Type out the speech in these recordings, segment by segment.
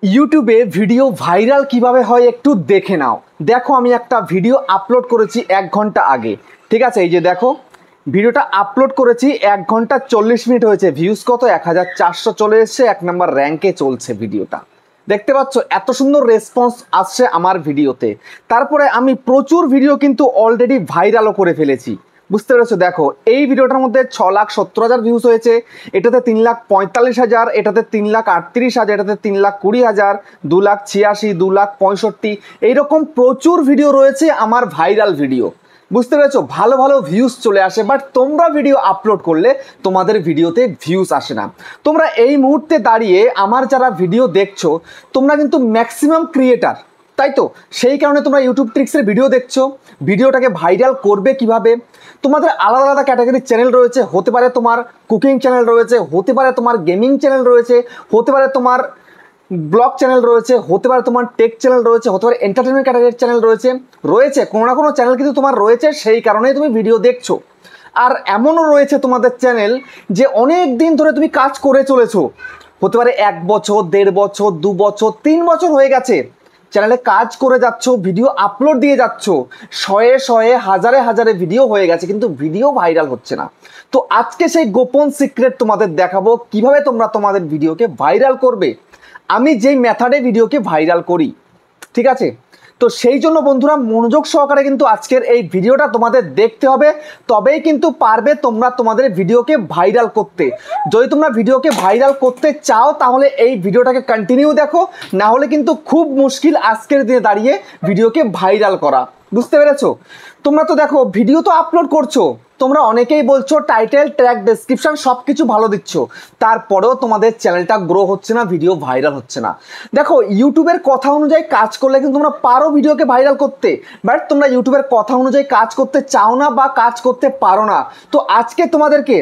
ইউটিউবে video viral কিভাবে হয় একটু দেখে নাও। দেখো আমি একটা ভিডিও আপলোড করেছি 1 ঘন্টা আগে, ঠিক আছে? এই যে দেখো ভিডিওটা আপলোড করেছি 1 ঘন্টা 40 মিনিট হয়েছে, ভিউজ কত 1400 চলে এসছে, 1 নম্বর র্যাঙ্কে চলছে ভিডিওটা। দেখতে পাচ্ছ এত সুন্দর রেসপন্স আসছে আমার ভিডিওতে। তারপরে আমি প্রচুর ভিডিও কিন্তু অলরেডি ভাইরালও করে ফেলেছি, বুঝতে পেরেছো? দেখো এই ভিডিওটার মধ্যে 6,70,000 ভিউজ হয়েছে, এটাতে 3,45,000, এটাতে 3,38,000, এটাতে 3,20,000, 2,86,000, 2,65,000, এইরকম প্রচুর ভিডিও রয়েছে আমার ভাইরাল ভিডিও, বুঝতে পেরেছো? ভালো ভালো ভিউজ চলে আসে, বাট তোমরা ভিডিও আপলোড করলে তোমাদের ভিডিওতে ভিউজ আসে না। তোমরা এই মুহূর্তে দাঁড়িয়ে আমার যারা ভিডিও দেখছো তোমরা কিন্তু ম্যাক্সিমাম ক্রিয়েটার, তাই তো? সেই কারণে তোমরা ইউটিউব ট্রিক্সের ভিডিও দেখছো। ভিডিওটাকে ভাইরাল করবে কিভাবে? তোমাদের আলাদা আলাদা ক্যাটাগরির চ্যানেল রয়েছে, হতে পারে তোমার কুকিং চ্যানেল রয়েছে, হতে পারে তোমার গেমিং চ্যানেল রয়েছে, হতে পারে তোমার ব্লগ চ্যানেল রয়েছে, হতে পারে তোমার টেক চ্যানেল রয়েছে, হতে পারে এন্টারটেনমেন্ট ক্যাটাগরির চ্যানেল রয়েছে, কোনো না কোনো চ্যানেল কিন্তু তোমার রয়েছে, সেই কারণেই তুমি ভিডিও দেখছো। আর এমনও রয়েছে তোমাদের চ্যানেল যে অনেক দিন ধরে তুমি কাজ করে চলেছো, হতে পারে 1 বছর, 1.5 বছর, 2 বছর, 3 বছর হয়ে গেছে চ্যানেলে কাজ করে যাচ্ছ, ভিডিও আপলোড দিয়ে যাচ্ছ, শয়ে শয়ে হাজারে হাজারে ভিডিও হয়ে গেছে, কিন্তু ভিডিও ভাইরাল হচ্ছে না। তো আজকে সেই গোপন সিক্রেট তোমাদের দেখাবো কিভাবে তোমরা তোমাদের ভিডিওকে ভাইরাল করবে, আমি যেই মেথডে ভিডিওকে ভাইরাল করি, ঠিক আছে? তো সেই জন্য বন্ধুরা মনোযোগ সহকারে কিন্তু আজকের এই ভিডিওটা তোমাদের দেখতে হবে, তবেই কিন্তু পারবে তোমরা তোমাদের ভিডিওকে ভাইরাল করতে। যদি তোমরা ভিডিওকে ভাইরাল করতে চাও তাহলে এই ভিডিওটাকে কন্টিনিউ দেখো, না হলে কিন্তু খুব মুশকিল আজকের দিনে দাঁড়িয়ে ভিডিওকে ভাইরাল করা, বুঝতে পেরেছো? তোমরা তো দেখো ভিডিও তো আপলোড করছো, তোমরা অনেকেই বলছো টাইটেল, ট্র্যাক, ডেসক্রিপশন সব কিছু ভালো দিচ্ছ, তারপরেও তোমাদের চ্যানেলটা গ্রো হচ্ছে না, ভিডিও ভাইরাল হচ্ছে না। দেখো ইউটিউবের কথা অনুযায়ী কাজ করলে কিন্তু তোমরা পারো ভিডিওকে ভাইরাল করতে, বাট তোমরা ইউটিউবের কথা অনুযায়ী কাজ করতে চাও না বা কাজ করতে পারো না। তো আজকে তোমাদেরকে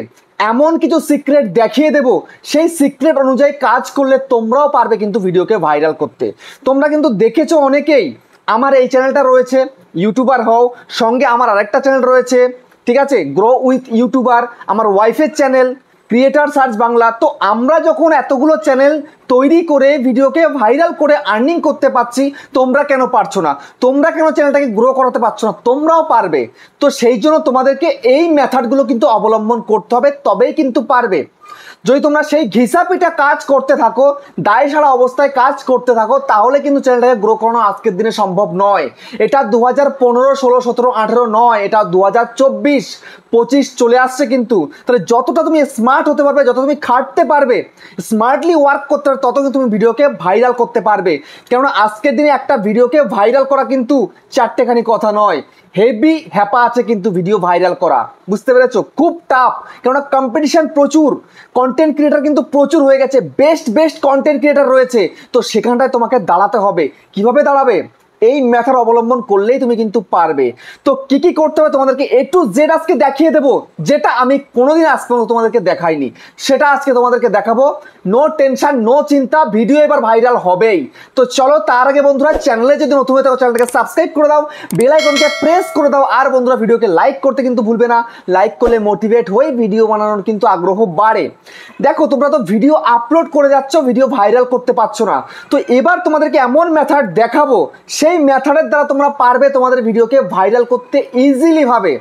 এমন কিছু সিক্রেট দেখিয়ে দেব, সেই সিক্রেট অনুযায়ী কাজ করলে তোমরাও পারবে কিন্তু ভিডিওকে ভাইরাল করতে। তোমরা কিন্তু দেখেছো অনেকেই আমার এই চ্যানেলটা রয়েছে, ইউটিউবার হও, সঙ্গে আমার আরেকটা চ্যানেল রয়েছে, ঠিক আছে, গ্রো উইথ ইউটিউবার, আমার ওয়াইফের চ্যানেল ক্রিয়েটার সার্চ বাংলা। তো আমরা যখন এতগুলো চ্যানেল তৈরি করে ভিডিওকে ভাইরাল করে আর্নিং করতে পারছি, তোমরা কেন পারছো না? তোমরা কেন চ্যানেলটাকে গ্রো করাতে পারছো না? তোমরাও পারবে। তো সেই জন্য তোমাদেরকে এই মেথডগুলো কিন্তু অবলম্বন করতে হবে, তবেই কিন্তু পারবে। যদি তোমরা সেই ঘিসাপিটা কাজ করতে থাকো, দায় সারা অবস্থায় কাজ করতে থাকো, তাহলে কিন্তু চ্যানেলটাকে গ্রো করানো আজকের দিনে সম্ভব নয়। এটা 2015, 16, 17, 18 নয়, এটা 2024, 25 চলে আসছে কিন্তু। তাহলে যতটা তুমি স্মার্ট হতে পারবে, যত তুমি খাটতে পারবে, স্মার্টলি ওয়ার্ক করতে পারবে, তত কিন্তু তুমি ভিডিওকে ভাইরাল করতে পারবে। কেননা আজকের দিনে একটা ভিডিওকে ভাইরাল করা কিন্তু চারটেখানি কথা নয়, হেভি হ্যাপা আছে কিন্তু ভিডিও ভাইরাল করা, বুঝতে পেরেছো? খুব টাফ, কেননা কম্পিটিশন প্রচুর, কন্টেন্ট ক্রিয়েটার কিন্তু প্রচুর হয়ে গেছে, বেস্ট বেস্ট কন্টেন্ট ক্রিয়েটার রয়েছে। তো সেখানটায় তোমাকে দাঁড়াতে হবে। কিভাবে দাঁড়াবে? এই মেথড অবলম্বন করলেই তুমি কিন্তু পারবে। তো কি কি করতে হবে তোমাদেরকে A to Z আজকে দেখিয়ে দেবো, যেটা আমি কোনোদিন আজ পর্যন্ত তোমাদেরকে দেখাইনি, সেটা আজকে তোমাদেরকে দেখাবো। নো টেনশন, নো চিন্তা, ভিডিও এবার ভাইরাল হবেই। তো চলো, তার আগে বন্ধুরা চ্যানেলে যদি নতুন হয়ে থাকো চ্যানেলটাকে সাবস্ক্রাইব করে দাও, বেল আইকনকে প্রেস করে দাও, আর বন্ধুরা ভিডিওকে লাইক করতে কিন্তু ভুলবে না। লাইক করলে মোটিভেট হয়ে ভিডিও বানানোর কিন্তু আগ্রহ বাড়ে। দেখো তোমরা তো ভিডিও আপলোড করে যাচ্ছ, ভিডিও ভাইরাল করতে পারছো না, তো এবার তোমাদেরকে এমন মেথড দেখাবো, সেই মেথডের দ্বারা তোমরা পারবে তোমাদের ভিডিওকে ভাইরাল করতে ইজিলি ভাবে।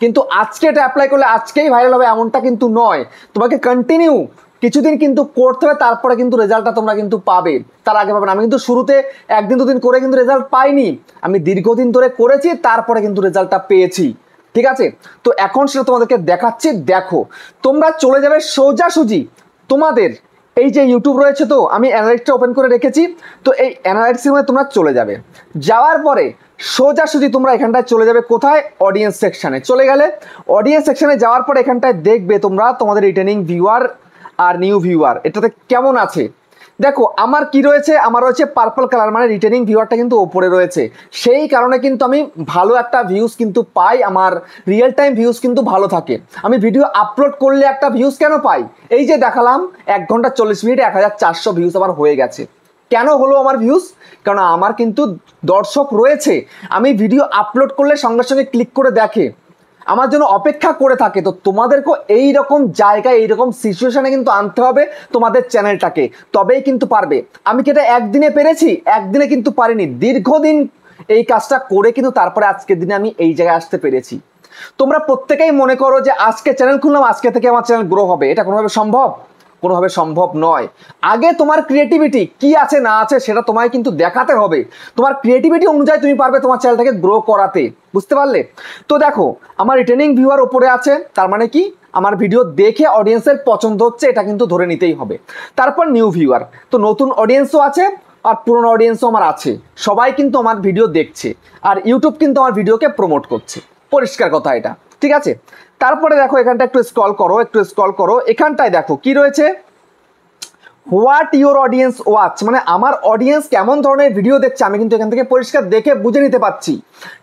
কিন্তু আজকে এটা অ্যাপ্লাই করলে আজকেই ভাইরাল হবে এমনটা কিন্তু নয়, তোমাকে কন্টিনিউ কিছুদিন কিন্তু করতে হবে, তারপরে কিন্তু রেজাল্টটা তোমরা কিন্তু পাবে, তার আগে পাবে না। আমি কিন্তু শুরুতে 1 দিন 2 দিন করে কিন্তু রেজাল্ট পাইনি, আমি দীর্ঘদিন ধরে করেছি, তারপরে কিন্তু রেজাল্টটা পেয়েছি, ঠিক আছে? তো এখন সেটা তোমাদেরকে দেখাচ্ছি। দেখো তোমরা চলে যাবে সোজাসুজি তোমাদের এই যে ইউটিউব রয়েছে, তো আমি অ্যানালাইটিক্সটা ওপেন করে রেখেছি, তো এই অ্যানালাইটিক্সের মধ্যে তোমরা চলে যাবে। যাওয়ার পরে সোজাসুজি তোমরা এখানটায় চলে যাবে কোথায়? অডিয়েন্স সেকশানে চলে গেলে, অডিয়েন্স সেকশানে যাওয়ার পরে এখানটায় দেখবে তোমরা তোমাদের রিটার্নিং ভিউয়ার আর নিউ ভিউয়ার এটাতে কেমন আছে। দেখো আমার কি রয়েছে, আমার রয়েছে পার্পল কালার, মানে রিটার্নিং ভিউয়ারটা কিন্তু ওপরে রয়েছে, সেই কারণে কিন্তু আমি ভালো একটা ভিউজ কিন্তু পাই, আমার রিয়েল টাইম ভিউজ কিন্তু ভালো থাকে। আমি ভিডিও আপলোড করলে একটা ভিউজ কেন পাই? এই যে দেখালাম 1 ঘন্টা 40 মিনিটে 1400 ভিউজ আমার হয়ে গেছে। কেন হলো আমার ভিউজ? কারণ আমার কিন্তু দর্শক রয়েছে, আমি ভিডিও আপলোড করলে সঙ্গে সঙ্গে ক্লিক করে দেখে, আমার জন্য অপেক্ষা করে থাকে, তো তোমাদেরকেও এইরকম জায়গায় এইরকম সিচুয়েশনে কিন্তু আনতে হবে তোমাদের চ্যানেলটাকে, তবেই কিন্তু পারবে। আমি কি এটা একদিনে পেরেছি? একদিনে কিন্তু পারিনি, দীর্ঘদিন এই কাজটা করে কিন্তু তারপরে আজকের দিনে আমি এই জায়গায় আসতে পেরেছি। তোমরা প্রত্যেকেই মনে করো যে আজকে চ্যানেল খুললাম, আজকে থেকে আমার চ্যানেল গ্রো হবে, এটা কোনোভাবে সম্ভব? কোনোভাবে সম্ভব নয়। আগে তোমার ক্রিয়েটিভিটি কি আছে না আছে সেটা তোমায় কিন্তু দেখাতে হবে, তোমার ক্রিয়েটিভিটি অনুযায়ী তুমি পারবে তোমার চ্যানেলটাকে গ্রো করাতে, বুঝতে পারলে? তো দেখো আমার রিটেনিং ভিউয়ার উপরে আছে, তার মানে কি আমার ভিডিও দেখে অডিয়েন্সের পছন্দ হচ্ছে, এটা কিন্তু ধরে নিতেই হবে। তারপর নিউ ভিউয়ার, তো নতুন অডিয়েন্সও আছে আর পুরনো অডিয়েন্সও আমার আছে, সবাই কিন্তু আমার ভিডিও দেখছে আর ইউটিউব কিন্তু আমার ভিডিওকে প্রমোট করছে, পরিষ্কার কথা এটা, ঠিক আছে? তারপরে দেখো এখানটা একটু স্ক্রল করো, একটু স্ক্রল করো, এখানটায় দেখো কি রয়েছে, হোয়াট ইউর অডিয়েন্স ওয়াচ, মানে আমার অডিয়েন্স কেমন ধরনের ভিডিও দেখছে আমি কিন্তু এখান থেকে পরিষ্কার দেখে বুঝে নিতে পারছি,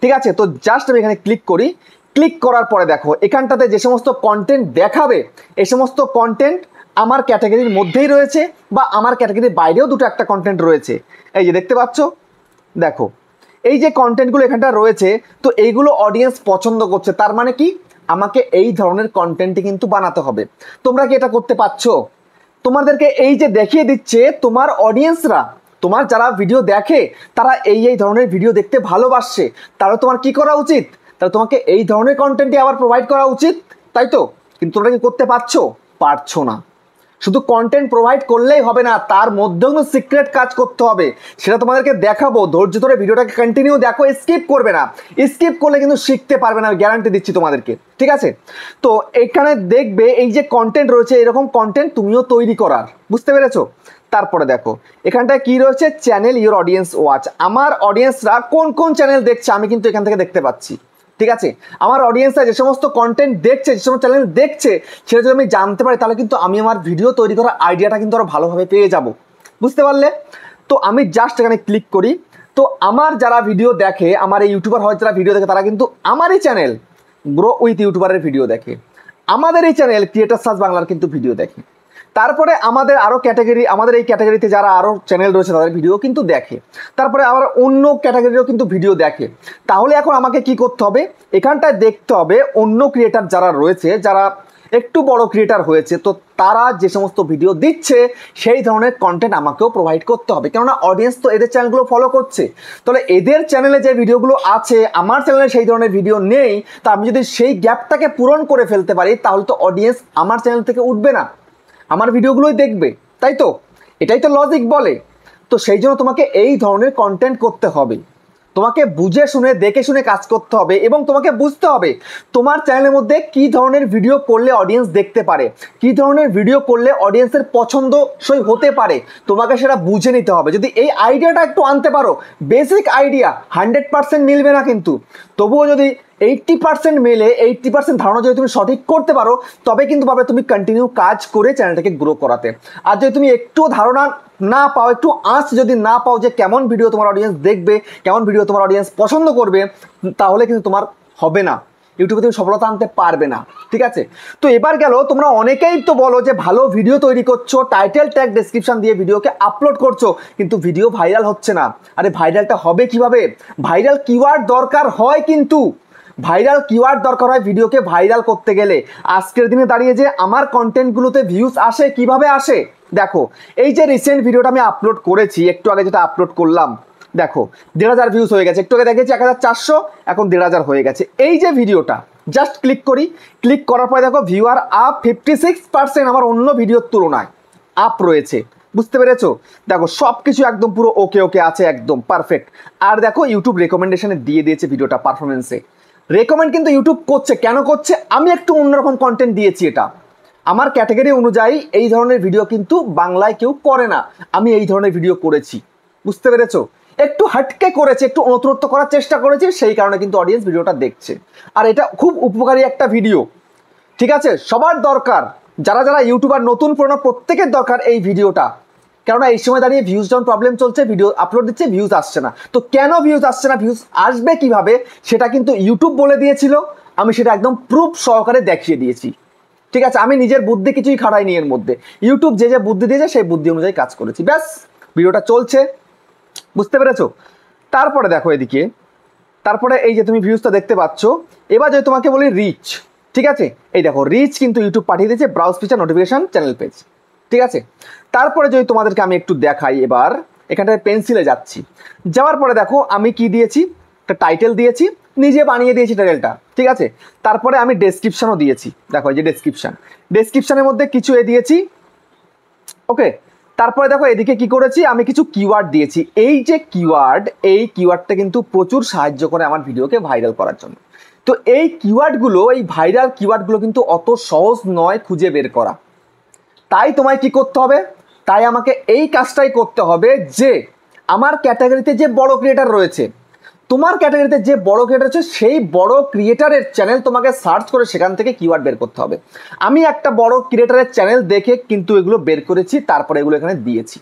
ঠিক আছে? তো জাস্ট আমি এখানে ক্লিক করি, ক্লিক করার পরে দেখো এখানটাতে যে সমস্ত কন্টেন্ট দেখাবে এই সমস্ত কন্টেন্ট আমার ক্যাটাগরির মধ্যেই রয়েছে বা আমার ক্যাটাগরির বাইরেও দুটো একটা কন্টেন্ট রয়েছে, এই যে দেখতে পাচ্ছ, দেখো এই যে কন্টেন্টগুলো এখানটা রয়েছে, তো এইগুলো অডিয়েন্স পছন্দ করছে, তার মানে কি আমাকে এই ধরনের কন্টেন্টই কিন্তু বানাতে হবে। তোমরা কি এটা করতে পারছো? তোমাদেরকে এই যে দেখিয়ে দিচ্ছে তোমার অডিয়েন্সরা, তোমার যারা ভিডিও দেখে তারা এই এই ধরনের ভিডিও দেখতে ভালোবাসছে, তাহলে তোমার কি করা উচিত? তাহলে তোমাকে এই ধরনের কন্টেন্টই আবার প্রোভাইড করা উচিত, তাই তো? কিন্তু তোমরা কি করতে পারছো? পারছো না। শুধু কন্টেন্ট প্রোভাইড করলেই হবে না, তার মধ্যেও কিন্তু সিক্রেট কাজ করতে হবে, সেটা তোমাদেরকে দেখাবো। ধৈর্য ধরে ভিডিওটাকে কন্টিনিউ দেখো, স্কিপ করবে না, স্কিপ করলে কিন্তু শিখতে পারবে না, আমি গ্যারান্টি দিচ্ছি তোমাদেরকে, ঠিক আছে? তো এখানে দেখবে এই যে কন্টেন্ট রয়েছে এরকম কন্টেন্ট তুমিও তৈরি করার, বুঝতে পেরেছো? তারপরে দেখো এখানটায় কি রয়েছে, চ্যানেল ইউর অডিয়েন্স ওয়াচ, আমার অডিয়েন্সরা কোন কোন চ্যানেল দেখছে আমি কিন্তু এখান থেকে দেখতে পাচ্ছি, ঠিক আছে? আমার অডিয়েন্সরা যে সমস্ত কন্টেন্ট দেখছে, যে সমস্ত চ্যানেল দেখছে, সেটা যদি আমি জানতে পারি তাহলে কিন্তু আমি আমার ভিডিও তৈরি করার আইডিয়াটা কিন্তু আরো ভালোভাবে পেয়ে যাব, বুঝতে পারলে? তো আমি জাস্ট এখানে ক্লিক করি, তো আমার যারা ভিডিও দেখে, আমার এই ইউটিউবার হয় যারা ভিডিও দেখে, তারা কিন্তু আমারই চ্যানেল গ্রো উইথ ইউটিউবারের ভিডিও দেখে, আমাদের এই চ্যানেল ক্রিয়েটর সার্চ বাংলার কিন্তু ভিডিও দেখে। তারপরে আমাদের আরো ক্যাটাগরি, আমাদের এই ক্যাটাগরিতে যারা আরো চ্যানেল রয়েছে তাদের ভিডিও কিন্তু দেখে, তারপরে আবার অন্য ক্যাটাগরিরও কিন্তু ভিডিও দেখে। তাহলে এখন আমাকে কি করতে হবে, এখানটায় দেখতে হবে অন্য ক্রিয়েটার যারা রয়েছে, যারা একটু বড় ক্রিয়েটার হয়েছে, তো তারা যে সমস্ত ভিডিও দিচ্ছে সেই ধরনের কন্টেন্ট আমাকেও প্রোভাইড করতে হবে, কেননা অডিয়েন্স তো এদের চ্যানেলগুলো ফলো করছে। তাহলে এদের চ্যানেলে যে ভিডিওগুলো আছে আমার চ্যানেলে সেই ধরনের ভিডিও নেই, তা আমি যদি সেই গ্যাপটাকে পূরণ করে ফেলতে পারি তাহলে তো অডিয়েন্স আমার চ্যানেল থেকে উঠবে না, আমার ভিডিওগুলোই দেখবে, তাই তো? এটাই তো লজিক বলে। তো সেই জন্য তোমাকে এই ধরনের কন্টেন্ট করতে হবে, তোমাকে বুঝে শুনে দেখে শুনে কাজ করতে হবে এবং তোমাকে বুঝতে হবে তোমার চ্যানেলের মধ্যে কি ধরনের ভিডিও করলে অডিয়েন্স দেখতে পারে, কি ধরনের ভিডিও করলে অডিয়েন্সের পছন্দসই হতে পারে, তোমাকে সেটা বুঝে নিতে হবে। যদি এই আইডিয়াটা একটু আনতে পারো, বেসিক আইডিয়া, 100% মিলবে না কিন্তু, তবুও যদি 80% মেলে, 80% ধারণা যদি তুমি সঠিক করতে পারো, তবে কিন্তু পাবে তুমি কন্টিনিউ কাজ করে চ্যানেলটাকে গ্রো করাতে। আর যদি তুমি একটু ধারণা না পাও, একটু আঁচ যদি না পাও যে কেমন ভিডিও তোমার অডিয়েন্স দেখবে, কেমন ভিডিও তোমার অডিয়েন্স পছন্দ করবে, তাহলে কিন্তু তোমার হবে না, ইউটিউবে তুমি সফলতা আনতে পারবে না, ঠিক আছে? তো এবার গেল, তোমরা অনেকেই তো বলো যে ভালো ভিডিও তৈরি করছো, টাইটেল ট্যাগ ডেসক্রিপশন দিয়ে ভিডিওকে আপলোড করছো, কিন্তু ভিডিও ভাইরাল হচ্ছে না। আরে ভাইরালটা হবে কিভাবে? ভাইরাল কিওয়ার্ড দরকার হয়, কিন্তু ভাইরাল কিওয়ার্ড দরকার হয় ভিডিওকে ভাইরাল করতে গেলে। আজকের দিনে দাঁড়িয়ে যে আমার কন্টেন্টগুলোতে ভিউজ আসে, কিভাবে আসে দেখো, এই যে রিসেন্ট ভিডিওটা আমি আপলোড করেছি, একটু আগে যেটা আপলোড করলাম, দেখো 1,500 ভিউজ হয়ে গেছে, একটু আগে দেখেছি 1,400, এখন 1,500 হয়ে গেছে। এই যে ভিডিওটা জাস্ট ক্লিক করি, ক্লিক করার পরে দেখো ভিউয়ার আপ 56% আমার অন্য ভিডিওর তুলনায় আপ রয়েছে, বুঝতে পেরেছো? দেখো সব কিছু একদম পুরো ওকে ওকে আছে, একদম পারফেক্ট। আর দেখো ইউটিউব রেকমেন্ডেশনে দিয়ে দিয়েছে ভিডিওটা পারফরমেন্সে, রেকমেন্ড কিন্তু ইউটিউব করছে, কেন করছে? আমি একটু অন্যরকম কন্টেন্ট দিয়েছি, এটা আমার ক্যাটাগরি অনুযায়ী এই ধরনের ভিডিও কিন্তু বাংলায় কেউ করে না, আমি এই ধরনের ভিডিও করেছি, বুঝতে পেরেছো? একটু হাটকে করেছি, একটু নতুনত্ব করার চেষ্টা করেছি, সেই কারণে কিন্তু অডিয়েন্স ভিডিওটা দেখছে। আর এটা খুব উপকারী একটা ভিডিও, ঠিক আছে? সবার দরকার, যারা যারা ইউটিউবার নতুন পুরনো প্রত্যেকের দরকার এই ভিডিওটা, কেননা এই সময় দাঁড়িয়ে ভিউজ ডাউন প্রবলেম চলছে, ভিডিও আপলোড দিচ্ছে ভিউজ আসছে না। তো কেন ভিউজ আসছে না, ভিউজ আসবে কিভাবে, সেটা কিন্তু ইউটিউব বলে দিয়েছিল, আমি সেটা একদম প্রুফ সহকারে দেখিয়ে দিয়েছি, ঠিক আছে? আমি নিজের বুদ্ধি কিছুই খাটাইনি এর মধ্যে, ইউটিউব যে যে বুদ্ধি দিয়েছে সেই বুদ্ধি অনুযায়ী কাজ করেছি, ব্যাস। ভিডিওটা চলছে, বুঝতে পেরেছো? তারপরে দেখো এদিকে তারপরে এই যে তুমি ভিউজটা দেখতে পাচ্ছ। এবার যদি তোমাকে বলি রিচ, ঠিক আছে, এই দেখো রিচ কিন্তু ইউটিউব পাঠিয়ে দিয়েছে, browse feature notification channel page, ঠিক আছে। তারপরে যদি তোমাদেরকে আমি একটু দেখাই, এবার এখানটায় পেন্সিলে যাচ্ছি, যাওয়ার পরে দেখো আমি কি দিয়েছি, একটা টাইটেল দিয়েছি, নিজে বানিয়ে দিয়েছি টাইটেলটা, ঠিক আছে। তারপরে আমি ডেসক্রিপশনও দিয়েছি, দেখো এই যে ডেসক্রিপশনের মধ্যে কিছু দিয়েছি, ওকে। তারপরে দেখো এদিকে কি করেছি, আমি কিছু কিওয়ার্ড দিয়েছি। এই যে কিওয়ার্ড, এই কিওয়ার্ডটা কিন্তু প্রচুর সাহায্য করে আমার ভিডিওকে ভাইরাল করার জন্য। তো এই কিওয়ার্ডগুলো, এই ভাইরাল কিওয়ার্ডগুলো কিন্তু অত সহজ নয় খুঁজে বের করা। তাই তোমায় কি করতে হবে, তাই আমাকে এই কাজটাই করতে হবে যে আমার ক্যাটাগরিতে যে বড় ক্রিয়েটার রয়েছে, তোমার ক্যাটাগরিতে যে বড় ক্রিয়েটার আছে, সেই বড় ক্রিয়েটারের চ্যানেল তোমাকে সার্চ করে সেখান থেকে কিওয়ার্ড বের করতে হবে। আমি একটা বড় ক্রিয়েটারের চ্যানেল দেখে কিন্তু এগুলো বের করেছি, তারপরে এগুলো এখানে দিয়েছি,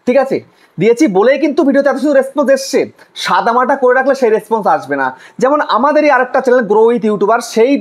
ঠিক আছে। দিয়েছি বলেই কিন্তু ভিডিওতে এত শুধু রেসপন্স এসছে, সাদামাটা করে রাখলে সেই রেসপন্স আসবে না। যেমন আমাদেরই আরেকটা চ্যানেল গ্রো উইথ ইউটিউবার, সেই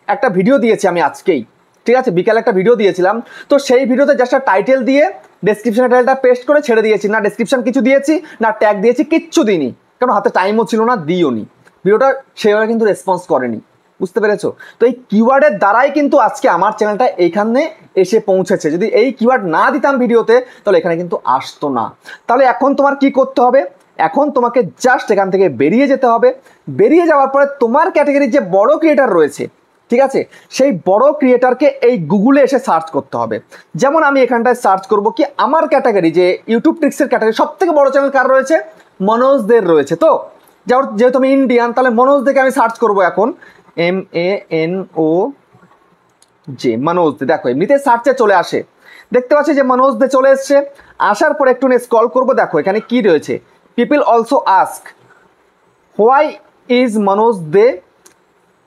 একটা ভিডিও দিয়েছি আমি আজকেই, ঠিক আছে, বিকালে একটা ভিডিও দিয়েছিলাম। তো সেই ভিডিওতে জাস্ট টাইটেল দিয়ে ডেসক্রিপশনে টাইটেলটা পেস্ট করে ছেড়ে দিয়েছি, না ডেসক্রিপশন কিছু দিয়েছি, না ট্যাগ দিয়েছি, কিচ্ছু দিইনি, কারণ হাতে টাইমও ছিল না, দিও নি। ভিডিওটা সেভাবে কিন্তু রেসপন্স করেনি, বুঝতে পেরেছো? তো এই কিওয়ার্ডের দ্বারাই কিন্তু আজকে আমার চ্যানেলটা এইখানে এসে পৌঁছেছে। যদি এই কিওয়ার্ড না দিতাম ভিডিওতে, তাহলে এখানে কিন্তু আসতো না। তাহলে এখন তোমার কি করতে হবে, এখন তোমাকে জাস্ট এখান থেকে বেরিয়ে যেতে হবে। বেরিয়ে যাওয়ার পরে তোমার ক্যাটাগরির যে বড় ক্রিয়েটার রয়েছে, ঠিক আছে, সেই বড় ক্রিয়েটারকে এই গুগলে এসে সার্চ করতে হবে। যেমন আমি এখানটায় সার্চ করব কি, আমার ক্যাটাগরি যে ইউটিউব ট্রিক্সের ক্যাটাগরি, সব থেকে বড় চ্যানেল কার রয়েছে, মনোজদের রয়েছে। তো যেহেতু আমি ইন্ডিয়ান, তাহলে মনোজ দেখে আমি সার্চ করব এখন, MANOJ, মনোজ দে। দেখো এমনিতে সার্চে চলে আসে, দেখতে পাচ্ছি যে মনোজ দে চলে এসছে। আসার পর একটু স্ক্রল করব, দেখো এখানে কি রয়েছে, people also ask why is Manoj Dey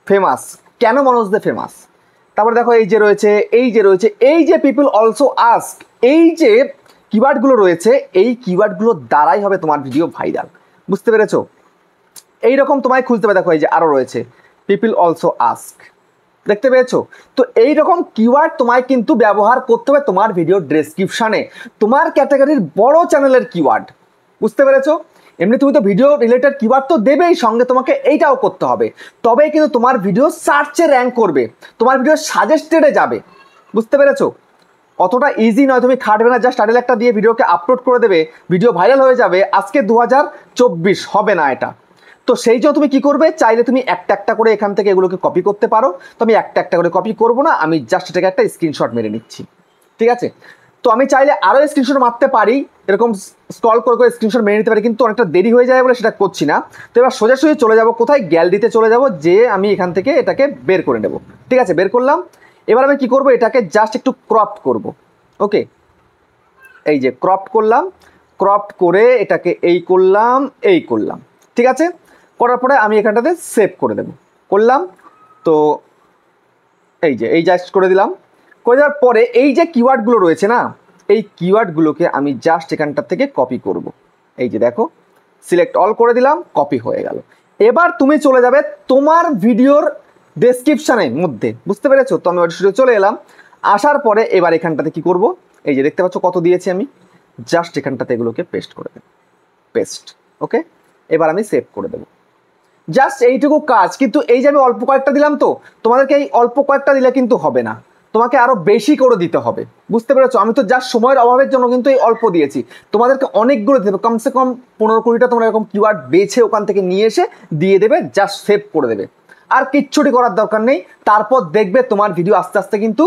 famous, কেন মনোজ দে ফেমাস। তারপরে দেখো এই যে রয়েছে, এই যে পিপল অলসো আস্ক, এই যে কিওয়ার্ডগুলো রয়েছে, এই কিওয়ার্ডগুলোর দ্বারাই হবে তোমার ভিডিও ভাইরাল, বুঝতে পেরেছো? এইরকম তোমায় খুঁজতে হবে, দেখো এই যে আরও রয়েছে পিপল অলসো আস্ক, দেখতে পেয়েছো? তো এইরকম কিওয়ার্ড তোমায় কিন্তু ব্যবহার করতে হবে তোমার ভিডিও ডেসক্রিপশনে, তোমার ক্যাটাগরির বড় চ্যানেলের কিওয়ার্ড, বুঝতে পেরেছো? এমনি তুমি তো ভিডিও রিলেটেড কিওয়ার্ড তো দেবেই, সঙ্গে তোমাকে এইটাও করতে হবে, তবেই কিন্তু তোমার ভিডিও সার্চে র্যাঙ্ক করবে, তোমার ভিডিও সাজেস্টেডে যাবে, বুঝতে পেরেছো? অতটা ইজি নয়, তুমি খাটবে না, জাস্ট টাইটেল একটা দিয়ে ভিডিওকে আপলোড করে দেবে, ভিডিও ভাইরাল হয়ে যাবে। আজকে 2024 হবে না এটা। তো সেই জন্য তুমি কি করবে, চাইলে তুমি একটা একটা করে এখান থেকে এগুলোকে কপি করতে পারো। তো আমি একটা একটা করে কপি করবো না, আমি জাস্ট এটাকে একটা স্ক্রিনশট মেরে নিচ্ছি, ঠিক আছে। তো আমি চাইলে আরও স্ক্রিনশট মারতে পারি, এরকম স্ক্রল করে করে স্ক্রিনশট মেরে নিতে পারি, কিন্তু অনেকটা দেরি হয়ে যায় বলে সেটা করছি না। তো এবার সোজাসুজি চলে যাব কোথায়, গ্যালারিতে চলে যাব, যে আমি এখান থেকে এটাকে বের করে নেব, ঠিক আছে। বের করলাম। এবার আমি কি করব, এটাকে জাস্ট একটু ক্রপ করব, ওকে। এই যে ক্রপ করলাম, ক্রপ করে এটাকে এই করলাম, ঠিক আছে। করার পরে আমি এখানটাতে সেভ করে দেব, করলাম। তো এই যে এই জাস্ট করে দিলাম। করে দেওয়ার পরে এই যে কিওয়ার্ডগুলো রয়েছে না, এই কিওয়ার্ডগুলোকে আমি জাস্ট এখানটা থেকে কপি করব। এই যে দেখো, সিলেক্ট অল করে দিলাম, কপি হয়ে গেল। এবার তুমি চলে যাবে তোমার ভিডিওর ডেসক্রিপশানের মধ্যে, বুঝতে পেরেছো? তো আমি ওই চলে এলাম। আসার পরে এবার এখানটাতে কি করব, এই যে দেখতে পাচ্ছ কত দিয়েছি আমি, জাস্ট এখানটাতে এগুলোকে পেস্ট করে দেব, পেস্ট, ওকে। এবার আমি সেভ করে দেবো, জাস্ট এইটুকু কাজ। কিন্তু এই যে আমি অল্প কয়েকটা দিলাম, তো তোমাদেরকে এই অল্প কয়েকটা দিলে কিন্তু হবে না, তোমাকে আরো বেশি করে দিতে হবে, বুঝতে পেরেছো? আমি তো জাস্ট সময়ের অভাবের জন্য কিন্তু এই অল্প দিয়েছি, তোমাদেরকে অনেকগুলো দিতে হবে, কমসে কম 15-20টা তোমরা এরকম কিওয়ার্ড বেছে ওখান থেকে নিয়ে এসে দিয়ে দেবে, জাস্ট সেভ করে দেবে, আর কিচ্ছুটি করার দরকার নেই। তারপর দেখবে তোমার ভিডিও আস্তে আস্তে কিন্তু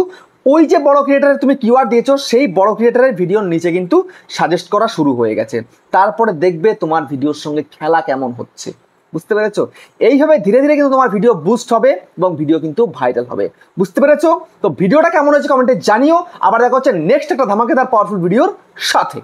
ওই যে বড় ক্রিয়েটারের তুমি কিওয়ার্ড দিয়েছো, সেই বড় ক্রিয়েটারের ভিডিওর নিচে কিন্তু সাজেস্ট করা শুরু হয়ে গেছে। তারপরে দেখবে তোমার ভিডিওর সঙ্গে খেলা কেমন হচ্ছে, বুঝতে পেরেছো? এইভাবে ধীরে ধীরে কিন্তু তোমার ভিডিও বুস্ট হবে এবং ভিডিও কিন্তু ভাইরাল হবে, বুঝতে পেরেছো? তো ভিডিওটা কেমন হয়েছে কমেন্টে জানিও। আবার দেখা হচ্ছে নেক্সট একটা ধামাকেদার পাওয়ারফুল ভিডিওর সাথে।